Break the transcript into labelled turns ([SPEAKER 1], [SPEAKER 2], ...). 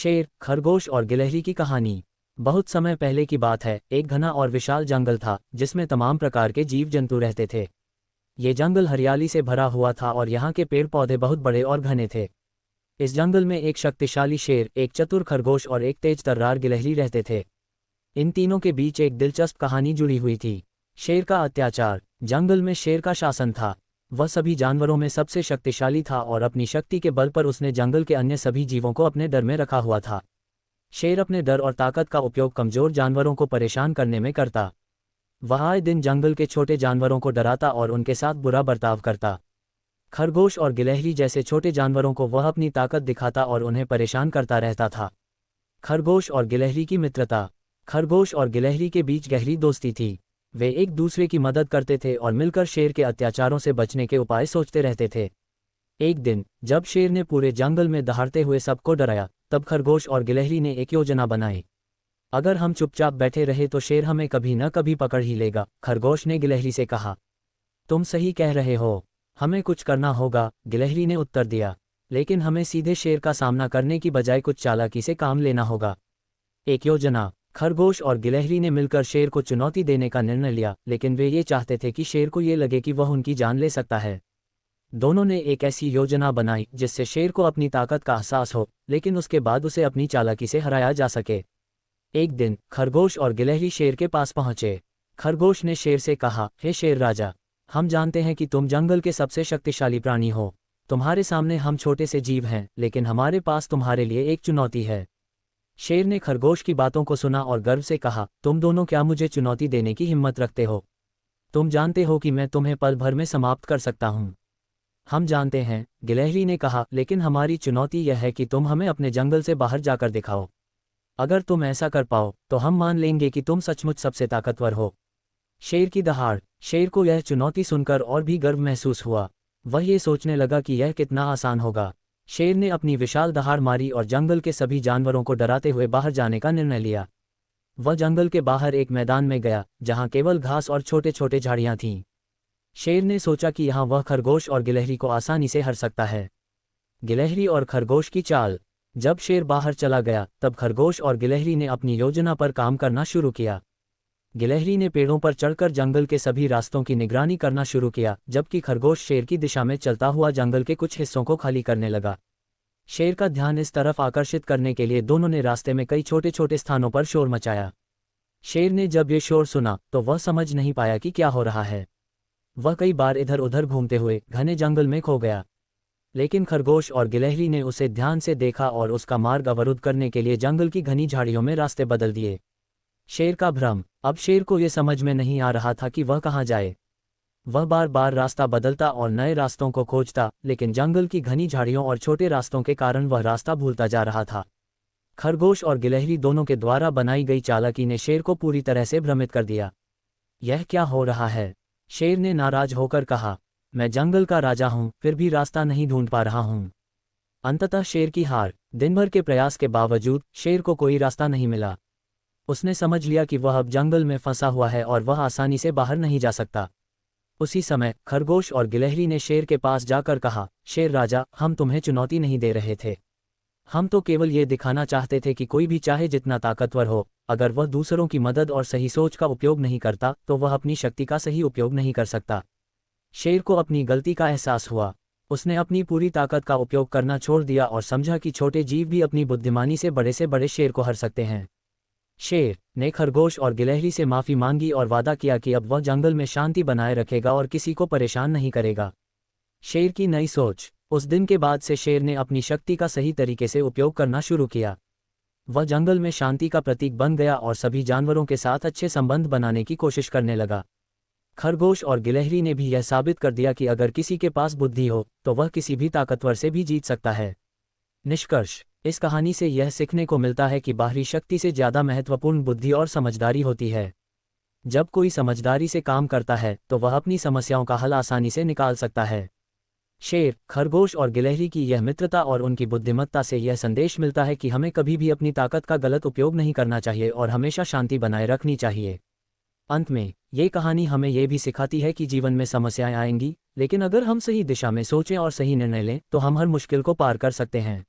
[SPEAKER 1] शेर, खरगोश और गिलहरी की कहानी। बहुत समय पहले की बात है, एक घना और विशाल जंगल था जिसमें तमाम प्रकार के जीव जंतु रहते थे। ये जंगल हरियाली से भरा हुआ था और यहाँ के पेड़ पौधे बहुत बड़े और घने थे। इस जंगल में एक शक्तिशाली शेर, एक चतुर खरगोश और एक तेज तर्रार गिलहरी रहते थे। इन तीनों के बीच एक दिलचस्प कहानी जुड़ी हुई थी। शेर का अत्याचार। जंगल में शेर का शासन था। वह सभी जानवरों में सबसे शक्तिशाली था और अपनी शक्ति के बल पर उसने जंगल के अन्य सभी जीवों को अपने डर में रखा हुआ था। शेर अपने डर और ताकत का उपयोग कमजोर जानवरों को परेशान करने में करता। वह आए दिन जंगल के छोटे जानवरों को डराता और उनके साथ बुरा बर्ताव करता। खरगोश और गिलहरी जैसे छोटे जानवरों को वह अपनी ताकत दिखाता और उन्हें परेशान करता रहता था। खरगोश और गिलहरी की मित्रता। खरगोश और गिलहरी के बीच गहरी दोस्ती थी। वे एक दूसरे की मदद करते थे और मिलकर शेर के अत्याचारों से बचने के उपाय सोचते रहते थे। एक दिन जब शेर ने पूरे जंगल में दहाड़ते हुए सबको डराया, तब खरगोश और गिलहरी ने एक योजना बनाई। अगर हम चुपचाप बैठे रहे तो शेर हमें कभी न कभी पकड़ ही लेगा, खरगोश ने गिलहरी से कहा। तुम सही कह रहे हो, हमें कुछ करना होगा, गिलहरी ने उत्तर दिया। लेकिन हमें सीधे शेर का सामना करने की बजाय कुछ चालाकी से काम लेना होगा। एक योजना। खरगोश और गिलहरी ने मिलकर शेर को चुनौती देने का निर्णय लिया, लेकिन वे ये चाहते थे कि शेर को ये लगे कि वह उनकी जान ले सकता है। दोनों ने एक ऐसी योजना बनाई जिससे शेर को अपनी ताकत का एहसास हो, लेकिन उसके बाद उसे अपनी चालाकी से हराया जा सके। एक दिन खरगोश और गिलहरी शेर के पास पहुंचे। खरगोश ने शेर से कहा, हे शेर राजा, हम जानते हैं कि तुम जंगल के सबसे शक्तिशाली प्राणी हो। तुम्हारे सामने हम छोटे से जीव हैं, लेकिन हमारे पास तुम्हारे लिए एक चुनौती है। शेर ने खरगोश की बातों को सुना और गर्व से कहा, तुम दोनों क्या मुझे चुनौती देने की हिम्मत रखते हो? तुम जानते हो कि मैं तुम्हें पल भर में समाप्त कर सकता हूँ। हम जानते हैं, गिलहरी ने कहा, लेकिन हमारी चुनौती यह है कि तुम हमें अपने जंगल से बाहर जाकर दिखाओ। अगर तुम ऐसा कर पाओ तो हम मान लेंगे कि तुम सचमुच सबसे ताकतवर हो। शेर की दहाड़। शेर को यह चुनौती सुनकर और भी गर्व महसूस हुआ। वह ये सोचने लगा कि यह कितना आसान होगा। शेर ने अपनी विशाल दहाड़ मारी और जंगल के सभी जानवरों को डराते हुए बाहर जाने का निर्णय लिया। वह जंगल के बाहर एक मैदान में गया जहां केवल घास और छोटे छोटे झाड़ियां थीं। शेर ने सोचा कि यहाँ वह खरगोश और गिलहरी को आसानी से हरा सकता है। गिलहरी और खरगोश की चाल। जब शेर बाहर चला गया तब खरगोश और गिलहरी ने अपनी योजना पर काम करना शुरू किया। गिलहरी ने पेड़ों पर चढ़कर जंगल के सभी रास्तों की निगरानी करना शुरू किया, जबकि खरगोश शेर की दिशा में चलता हुआ जंगल के कुछ हिस्सों को खाली करने लगा। शेर का ध्यान इस तरफ आकर्षित करने के लिए दोनों ने रास्ते में कई छोटे छोटे स्थानों पर शोर मचाया। शेर ने जब ये शोर सुना तो वह समझ नहीं पाया कि क्या हो रहा है। वह कई बार इधर उधर घूमते हुए घने जंगल में खो गया। लेकिन खरगोश और गिलहरी ने उसे ध्यान से देखा और उसका मार्ग अवरुद्ध करने के लिए जंगल की घनी झाड़ियों में रास्ते बदल दिए। शेर का भ्रम। अब शेर को यह समझ में नहीं आ रहा था कि वह कहाँ जाए। वह बार बार रास्ता बदलता और नए रास्तों को खोजता, लेकिन जंगल की घनी झाड़ियों और छोटे रास्तों के कारण वह रास्ता भूलता जा रहा था। खरगोश और गिलहरी दोनों के द्वारा बनाई गई चालाकी ने शेर को पूरी तरह से भ्रमित कर दिया। यह क्या हो रहा है? शेर ने नाराज होकर कहा, मैं जंगल का राजा हूँ, फिर भी रास्ता नहीं ढूंढ पा रहा हूँ। अंततः शेर की हार। दिन भर के प्रयास के बावजूद शेर को कोई रास्ता नहीं मिला। उसने समझ लिया कि वह अब जंगल में फंसा हुआ है और वह आसानी से बाहर नहीं जा सकता। उसी समय खरगोश और गिलहरी ने शेर के पास जाकर कहा, शेर राजा, हम तुम्हें चुनौती नहीं दे रहे थे। हम तो केवल ये दिखाना चाहते थे कि कोई भी चाहे जितना ताकतवर हो, अगर वह दूसरों की मदद और सही सोच का उपयोग नहीं करता तो वह अपनी शक्ति का सही उपयोग नहीं कर सकता। शेर को अपनी गलती का एहसास हुआ। उसने अपनी पूरी ताकत का उपयोग करना छोड़ दिया और समझा कि छोटे जीव भी अपनी बुद्धिमानी से बड़े शेर को हरा सकते हैं। शेर ने खरगोश और गिलहरी से माफ़ी मांगी और वादा किया कि अब वह जंगल में शांति बनाए रखेगा और किसी को परेशान नहीं करेगा। शेर की नई सोच। उस दिन के बाद से शेर ने अपनी शक्ति का सही तरीके से उपयोग करना शुरू किया। वह जंगल में शांति का प्रतीक बन गया और सभी जानवरों के साथ अच्छे संबंध बनाने की कोशिश करने लगा। खरगोश और गिलहरी ने भी यह साबित कर दिया कि अगर किसी के पास बुद्धि हो तो वह किसी भी ताकतवर से भी जीत सकता है। निष्कर्ष। इस कहानी से यह सीखने को मिलता है कि बाहरी शक्ति से ज़्यादा महत्वपूर्ण बुद्धि और समझदारी होती है। जब कोई समझदारी से काम करता है तो वह अपनी समस्याओं का हल आसानी से निकाल सकता है। शेर, खरगोश और गिलहरी की यह मित्रता और उनकी बुद्धिमत्ता से यह संदेश मिलता है कि हमें कभी भी अपनी ताकत का गलत उपयोग नहीं करना चाहिए और हमेशा शांति बनाए रखनी चाहिए। अंत में ये कहानी हमें यह भी सिखाती है कि जीवन में समस्याएं आएंगी, लेकिन अगर हम सही दिशा में सोचें और सही निर्णय लें तो हम हर मुश्किल को पार कर सकते हैं।